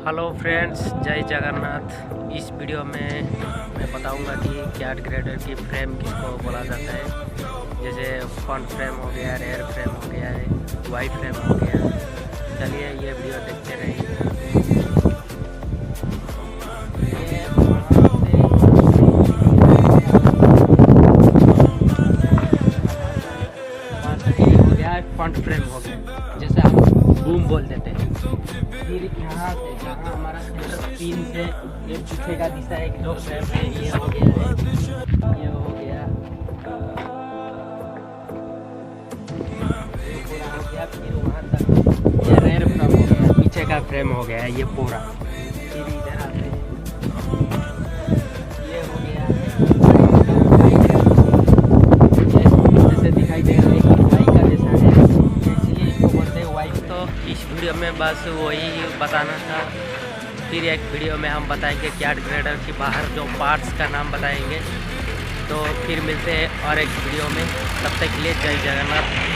Hello friends, जय जगन्नाथ। इस video में मैं बताऊंगा कि कैट ग्रेडर की फ्रेम किसको बोला जाता है। जैसे फ्रंट फ्रेम हो गया, रेयर फ्रेम हो गया है, वाइट फ्रेम हो गया। चलिए ये वीडियो देखते रहिए। फ्रंट फ्रेम हो गया, जैसे हम बूम बोल देते हैं। फिर यहाँ से जहाँ हमारा सेंटर पिन से ये दिखेगा दिशा एक दो फ्रेम है, ये हो गया है, ये हो गया, ये पूरा हो गया। फिर वहाँ तक ये रेयर फ्रेम हो गया, पीछे का फ्रेम हो गया ये पूरा। फिर इधर आते हैं, ये हो गया, जैसे दिखाई दे रहा है कि बाइक का जैसा है, इसलिए इसको बोलते हैं वाइक। तो इस वीडियो में बस वही बताना था। फिर एक वीडियो में हम बताएंगे कैट ग्रेडर के बाहर जो पार्ट्स का नाम बताएंगे। तो फिर मिलते हैं और एक वीडियो में, तब तक के लिए जय जगन्नाथ।